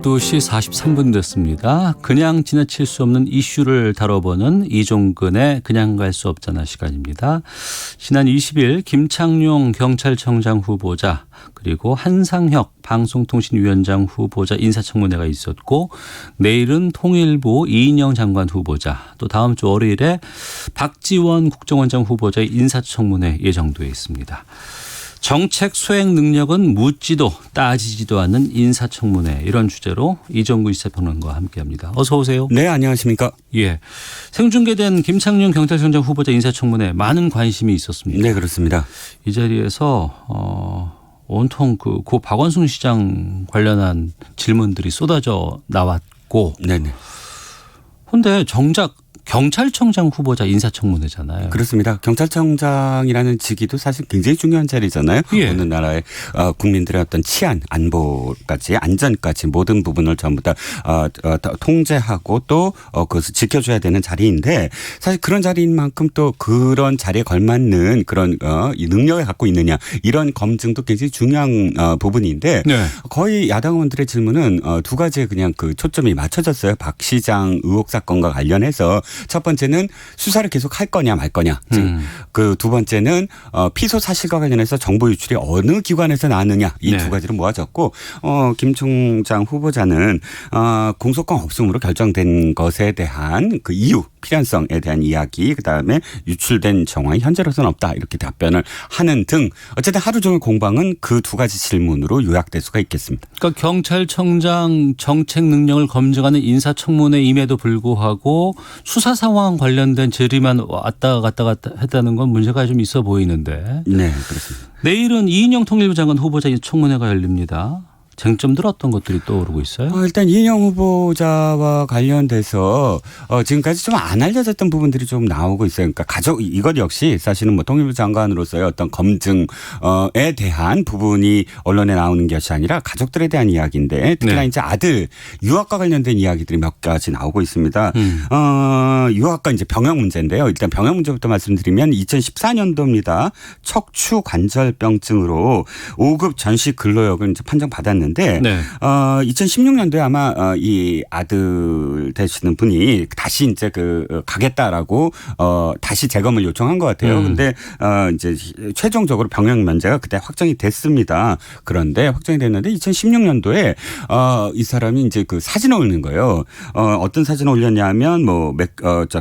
2시 43분 됐습니다. 그냥 지나칠 수 없는 이슈를 다뤄보는 이종근의 그냥 갈 수 없잖아 시간입니다. 지난 20일 김창룡 경찰청장 후보자 그리고 한상혁 방송통신위원장 후보자 인사청문회가 있었고 내일은 통일부 이인영 장관 후보자 또 다음 주 월요일에 박지원 국정원장 후보자의 인사청문회 예정돼 있습니다. 정책 수행 능력은 묻지도 따지지도 않는 인사청문회 이런 주제로 이종근 시사평론가와 함께합니다. 어서 오세요. 네, 안녕하십니까. 예, 생중계된 김창룡 경찰청장 후보자 인사청문회 많은 관심이 있었습니다. 네, 그렇습니다. 이 자리에서 온통 고 박원순 시장 관련한 질문들이 쏟아져 나왔고, 네네. 그런데 정작 경찰청장 후보자 인사청문회잖아요. 그렇습니다. 경찰청장이라는 직위도 사실 굉장히 중요한 자리잖아요. 예. 어느 나라의 국민들의 어떤 치안, 안보까지 안전까지 모든 부분을 전부 다 통제하고 또 그것을 지켜줘야 되는 자리인데 사실 그런 자리인 만큼 또 그런 자리에 걸맞는 그런 이 능력을 갖고 있느냐 이런 검증도 굉장히 중요한 부분인데 네. 거의 야당 의원들의 질문은 두 가지에 그냥 그 초점이 맞춰졌어요. 박 시장 의혹 사건과 관련해서 첫 번째는 수사를 계속 할 거냐 말 거냐. 그 두 번째는 피소 사실과 관련해서 정보 유출이 어느 기관에서 나왔느냐 이 두 가지로 모아졌고 김 총장 후보자는 공소권 없음으로 결정된 것에 대한 그 이유 필연성에 대한 이야기 그다음에 유출된 정황이 현재로서는 없다 이렇게 답변을 하는 등 어쨌든 하루 종일 공방은 그 두 가지 질문으로 요약될 수가 있겠습니다. 그러니까 경찰청장 정책 능력을 검증하는 인사청문회임에도 불구하고 수사 상황 관련된 질의만 왔다 갔다 했다는 건 문제가 좀 있어 보이는데. 네, 그렇습니다. 내일은 이인영 통일부 장관 후보자 청문회가 열립니다. 쟁점들 어떤 것들이 떠오르고 있어요? 일단 이인영 후보자와 관련돼서 지금까지 좀 안 알려졌던 부분들이 좀 나오고 있어요. 그러니까 이것 역시 사실은 뭐 통일부 장관으로서의 어떤 검증에 대한 부분이 언론에 나오는 것이 아니라 가족들에 대한 이야기인데 특히나 네. 이제 아들 유학과 관련된 이야기들이 몇 가지 나오고 있습니다. 유학과 이제 병역 문제인데요. 일단 병역 문제부터 말씀드리면 2014년도입니다. 척추 관절병증으로 5급 전시 근로역을 이제 판정받았는데 네. 2016년도에 아마 이 아들 되시는 분이 다시 이제 가겠다라고 다시 재검을 요청한 것 같아요. 근데 이제 최종적으로 병역 면제가 그때 확정이 됐습니다. 그런데 확정이 됐는데 2016년도에 이 사람이 이제 그 사진을 올리는 거예요. 어떤 사진을 올렸냐면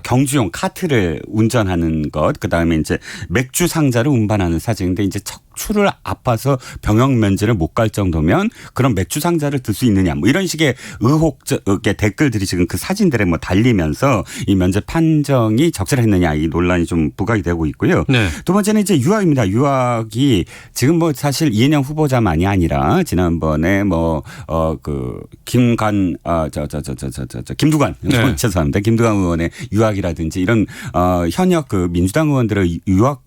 경주용 카트를 운전하는 것, 그 다음에 이제 맥주 상자를 운반하는 사진인데 이제 척추를 아파서 병역 면제를 못 갈 정도면 그런 맥주 상자를 들 수 있느냐 뭐 이런 식의 의혹의 댓글들이 지금 그 사진들에 뭐 달리면서 이 면제 판정이 적절했느냐 이 논란이 좀 부각이 되고 있고요. 네. 두 번째는 이제 유학입니다. 유학이 지금 뭐 사실 이인영 후보자만이 아니라 지난번에 김두관 네. 죄송합니다. 김두관 의원의 유학이라든지 이런 현역 그 민주당 의원들의 유학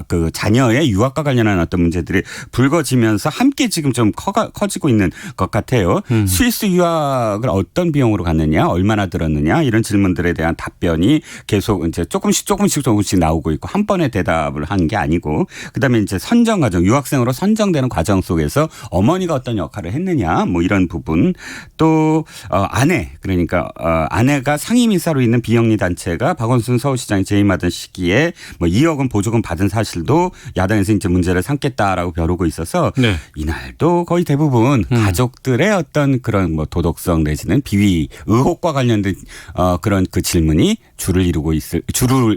그 자녀의 유학과 관련한 어떤 문제들이 불거지면서 함께 지금 좀 커지고 있는 것 같아요. 스위스 유학을 어떤 비용으로 갔느냐, 얼마나 들었느냐 이런 질문들에 대한 답변이 계속 이제 조금씩 나오고 있고 한 번에 대답을 하는 게 아니고 그다음에 이제 선정 과정, 유학생으로 선정되는 과정 속에서 어머니가 어떤 역할을 했느냐 뭐 이런 부분 또 아내 그러니까 아내가 상임이사로 있는 비영리 단체가 박원순 서울시장이 재임하던 시기에 뭐 2억 원 보조금 받은 사실도 야당에서 이제 문제를 삼겠다라고 벼르고 있어서 네. 이날도 거의 대부분 가족들의 어떤 그런 뭐 도덕성 내지는 비위 의혹과 관련된 그런 그 질문이 줄을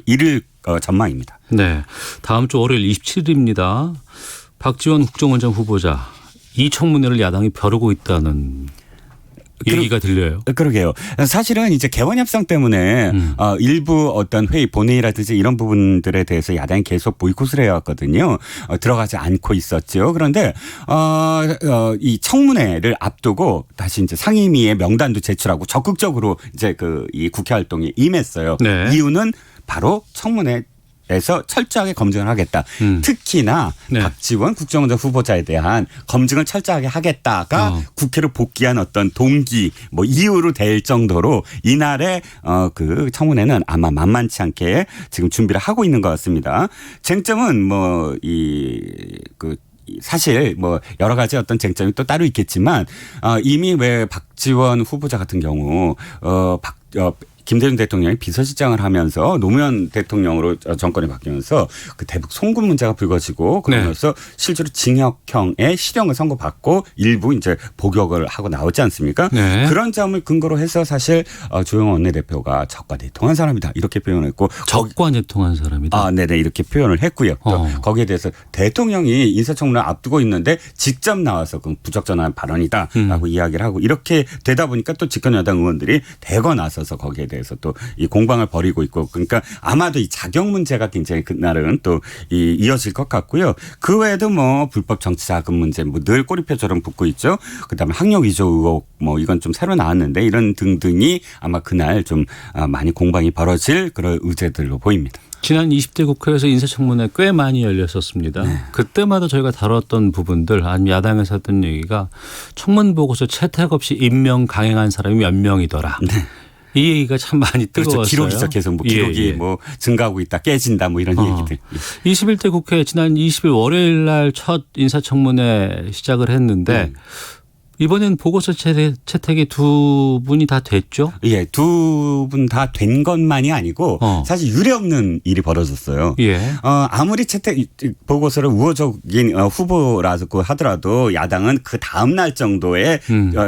이룰 전망입니다. 네. 다음 주 월요일 27일입니다. 박지원 국정원장 후보자 이 청문회를 야당이 벼르고 있다는 얘기가 들려요. 그러게요. 사실은 이제 개원 협상 때문에 일부 어떤 회의 본회의라든지 이런 부분들에 대해서 야당이 계속 보이콧을 해왔거든요. 들어가지 않고 있었죠. 그런데 이 청문회를 앞두고 다시 이제 상임위의 명단도 제출하고 적극적으로 이제 이 국회 활동에 임했어요. 네. 이유는 바로 청문회 에서 철저하게 검증을 하겠다. 특히나 네. 박지원 국정원장 후보자에 대한 검증을 철저하게 하겠다가 국회로 복귀한 어떤 동기 뭐 이유로 될 정도로 이날의 그 청문회는 아마 만만치 않게 지금 준비를 하고 있는 것 같습니다. 쟁점은 사실 뭐 여러 가지 어떤 쟁점이 또 따로 있겠지만 이미 왜 박지원 후보자 같은 경우 김대중 대통령이 비서실장을 하면서 노무현 대통령으로 정권이 바뀌면서 그 대북 송금 문제가 불거지고 그러면서 실제로 징역형의 실형을 선고받고 일부 이제 복역을 하고 나오지 않습니까? 네. 그런 점을 근거로 해서 사실 주영원 원내대표가 적과 내통한 사람이다 이렇게 표현했고 적과 내통한 사람이다. 네네 이렇게 표현을 했고요. 또 거기에 대해서 대통령이 인사청문회 앞두고 있는데 직접 나와서 그 부적절한 발언이다라고 이야기를 하고 이렇게 되다 보니까 또 집권 여당 의원들이 대거 나서서 거기에 대해서 또 이 공방을 벌이고 있고 그러니까 아마도 이 자격 문제가 굉장히 그날은 또 이어질 것 같고요. 그 외에도 뭐 불법 정치 자금 문제 뭐 늘 꼬리표처럼 붙고 있죠. 그다음에 학력 위조 의혹 뭐 이건 좀 새로 나왔는데 이런 등등이 아마 그날 좀 많이 공방이 벌어질 그런 의제들로 보입니다. 지난 20대 국회에서 인사청문회 꽤 많이 열렸었습니다. 네. 그때마다 저희가 다뤘던 부분들 아니면 야당에서 했던 얘기가 청문 보고서 채택 없이 임명 강행한 사람이 몇 명이더라. 네. 이 얘기가 참 많이 뜨거웠어요. 그렇죠. 기록이죠. 계속 뭐 기록이 뭐 증가하고 있다 깨진다 뭐 이런 얘기들. 21대 국회 지난 20일 월요일 날 첫 인사청문회 시작을 했는데 이번엔 보고서 채택이 두 분이 다 됐죠? 예, 두 분 다 된 것만이 아니고 사실 유례없는 일이 벌어졌어요. 예. 아무리 채택 보고서를 우호적인 후보라고 하더라도 야당은 그 다음 날 정도에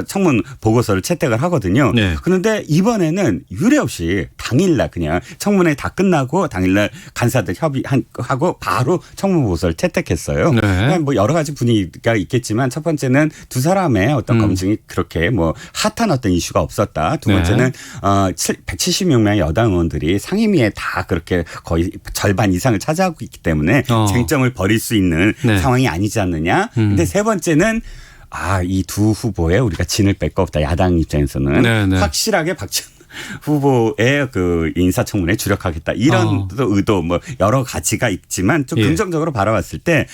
청문 보고서를 채택을 하거든요. 네. 그런데 이번에는 유례없이 당일날 그냥 청문회 다 끝나고 당일날 간사들 협의하고 바로 청문 보고서를 채택했어요. 네. 뭐 여러 가지 분위기가 있겠지만 첫 번째는 두 사람의 어떤 검증이 그렇게 뭐 핫한 어떤 이슈가 없었다. 두 번째는 176명의 여당 의원들이 상임위에 다 그렇게 거의 절반 이상을 차지하고 있기 때문에 쟁점을 벌일 수 있는 상황이 아니지 않느냐. 근데 세 번째는 이 두 후보에 우리가 진을 뺄 거 없다. 야당 입장에서는 확실하게 박지원 후보의 그 인사청문회에 주력하겠다 이런 의도 뭐 여러 가지가 있지만 좀 긍정적으로 바라봤을 때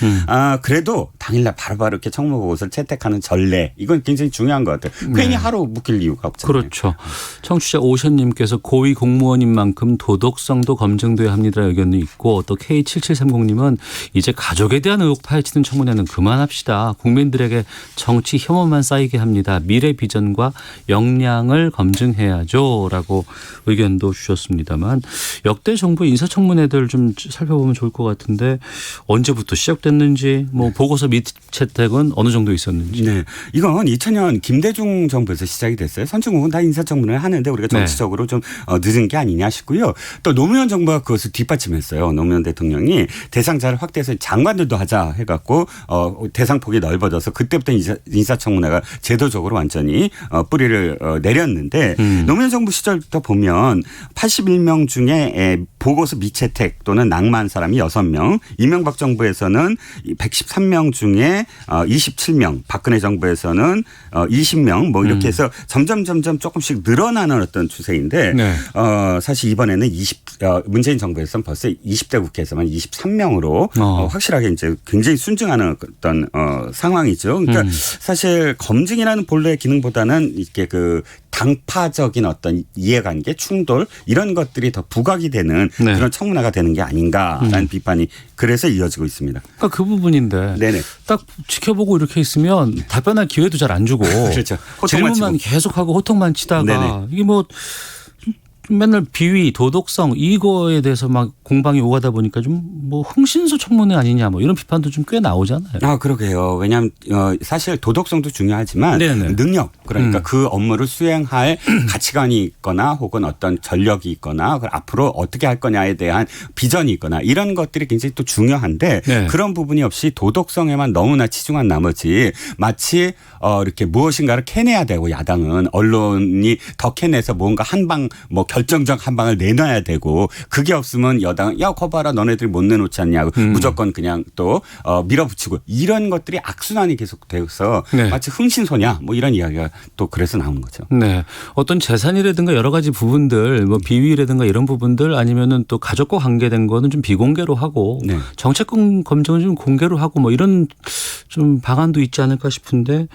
그래도 당일날 바로바로 이렇게 청문 보고서를 채택하는 전례 이건 굉장히 중요한 것 같아요. 괜히 하루 묵힐 이유가 없잖아요. 그렇죠. 청취자 오션님께서 고위 공무원인 만큼 도덕성도 검증돼야 합니다라는 의견이 있고 또 K7730님은 이제 가족에 대한 의혹 파헤치는 청문회는 그만합시다. 국민들에게 정치 혐오만 쌓이게 합니다. 미래 비전과 역량을 검증해야죠. 라고 의견도 주셨습니다만 역대 정부 인사청문회들 좀 살펴보면 좋을 것 같은데 언제부터 시작됐는지 뭐 보고서 미채택은 어느 정도 있었는지. 네. 이건 2000년 김대중 정부에서 시작이 됐어요. 선진국은 다 인사청문회를 하는데 우리가 정치적으로 좀 늦은 게 아니냐 싶고요. 또 노무현 정부가 그것을 뒷받침했어요. 노무현 대통령이 대상자를 확대해서 장관들도 하자 해갖고 대상폭이 넓어져서 그때부터 인사청문회가 제도적으로 완전히 뿌리를 내렸는데 노무현 정부 시절부터 보면 81명 중에 보고서 미채택 또는 낙마한 사람이 6명, 이명박 정부에서는 113명 중에 27명, 박근혜 정부에서는 20명 뭐 이렇게 해서 점점 조금씩 늘어나는 어떤 추세인데 사실 이번에는 문재인 정부에서는 벌써 20대 국회에서만 23명으로 확실하게 이제 굉장히 순증하는 어떤 상황이죠. 그러니까 사실 검증이라는 본래의 기능보다는 이렇게 그 당파적인 어떤 이해관계, 충돌 이런 것들이 더 부각이 되는 그런 청문회가 되는 게 아닌가라는 비판이 그래서 이어지고 있습니다. 그러니까 그 부분인데 딱 지켜보고 이렇게 있으면 답변할 기회도 잘 안 주고 그렇죠. 질문만 계속하고 호통만 치다가 이게 뭐 맨날 비위, 도덕성 이거에 대해서 막 공방이 오가다 보니까 좀 뭐 흥신소 청문회 아니냐 뭐 이런 비판도 좀 꽤 나오잖아요. 그러게요. 왜냐하면 사실 도덕성도 중요하지만 능력 그러니까 그 업무를 수행할 가치관이 있거나 혹은 어떤 전력이 있거나 그걸 앞으로 어떻게 할 거냐에 대한 비전이 있거나 이런 것들이 굉장히 또 중요한데 그런 부분이 없이 도덕성에만 너무나 치중한 나머지 마치 이렇게 무엇인가를 캐내야 되고 야당은 언론이 더 캐내서 뭔가 한방 뭐 결정적 한 방을 내놔야 되고 그게 없으면 여당은 야 거봐라 너네들이 못 내놓지 않냐고 무조건 그냥 또 밀어붙이고 이런 것들이 악순환이 계속돼서 마치 흥신소냐 뭐 이런 이야기가 또 그래서 나오는 거죠. 네. 어떤 재산이라든가 여러 가지 부분들 뭐 비위라든가 이런 부분들 아니면은 또 가족과 관계된 거는 좀 비공개로 하고 정책권 검증은 좀 공개로 하고 뭐 이런 좀 방안도 있지 않을까 싶은데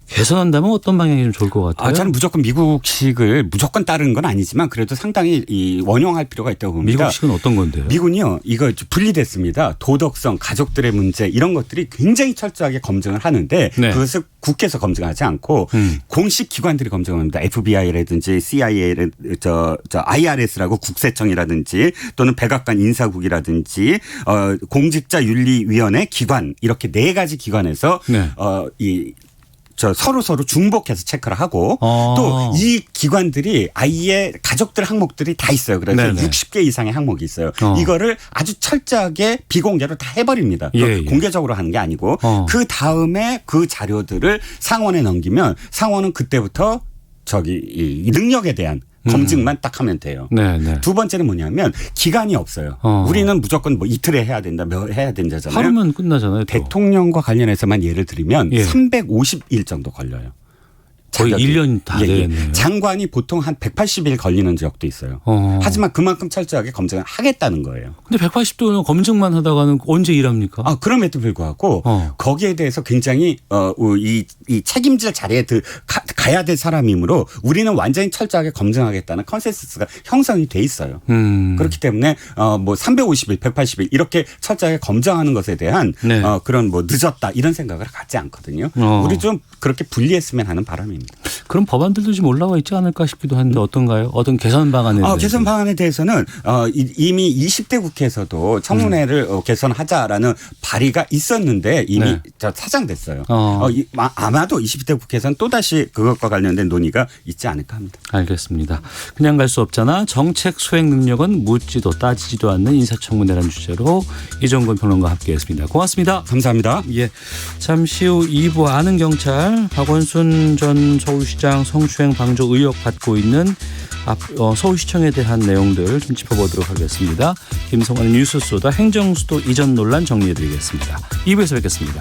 개선한다면 어떤 방향이 좀 좋을 것 같아요? 저는 무조건 미국식을 무조건 따르는 건 아니지만 그래도 상당히 원용할 필요가 있다고 봅니다. 미국식은 어떤 건데요? 미군이요, 이거 분리됐습니다. 도덕성, 가족들의 문제 이런 것들이 굉장히 철저하게 검증을 하는데 네. 그것을 국회에서 검증하지 않고 공식 기관들이 검증합니다. FBI라든지 CIA, IRS라고 국세청이라든지 또는 백악관 인사국이라든지 공직자 윤리위원회 기관 이렇게 4가지 기관에서 네. 서로 중복해서 체크를 하고 또 이 기관들이 아예 가족들 항목들이 다 있어요. 그래서 네네. 60개 이상의 항목이 있어요. 이거를 아주 철저하게 비공개로 다 해버립니다. 예. 공개적으로 하는 게 아니고 그 다음에 그 자료들을 상원에 넘기면 상원은 그때부터 이 능력에 대한 검증만 딱 하면 돼요. 네네. 두 번째는 뭐냐면 기간이 없어요. 우리는 무조건 뭐 이틀에 해야 된다, 해야 된다잖아요. 하루면 끝나잖아요. 또. 대통령과 관련해서만 예를 들면 예. 350일 정도 걸려요. 거의 자격이. 1년 다 되겠네요. 장관이 보통 한 180일 걸리는 지역도 있어요. 하지만 그만큼 철저하게 검증을 하겠다는 거예요. 근데 180도는 검증만 하다가는 언제 일합니까? 그럼에도 불구하고 거기에 대해서 굉장히 이 책임질 자리에 가야 될 사람이므로 우리는 완전히 철저하게 검증하겠다는 컨센서스가 형성이 돼 있어요. 그렇기 때문에 뭐 350일, 180일 이렇게 철저하게 검증하는 것에 대한 네. 그런 뭐 늦었다 이런 생각을 갖지 않거든요. 우리 좀 그렇게 분리했으면 하는 바람입니다. 그럼 법안들도 좀 올라와 있지 않을까 싶기도 한데 어떤가요? 어떤 개선 방안에 대해서. 개선 방안에 대해서는 이미 20대 국회에서도 청문회를 개선하자라는 발의가 있었는데 이미 네. 사장됐어요. 아마도 20대 국회에서는 또다시 그것과 관련된 논의가 있지 않을까 합니다. 알겠습니다. 그냥 갈 수 없잖아. 정책 수행 능력은 묻지도 따지지도 않는 인사청문회라는 주제로 이종근 평론가와 함께했습니다. 고맙습니다. 감사합니다. 예, 잠시 후 2부 아는 경찰 박원순 전 서울시장 성추행 방조 의혹 받고 있는 서울시청에 대한 내용들 좀 짚어보도록 하겠습니다. 김성환의 뉴스 소다 행정수도 이전 논란 정리해드리겠습니다. 2부에서 뵙겠습니다.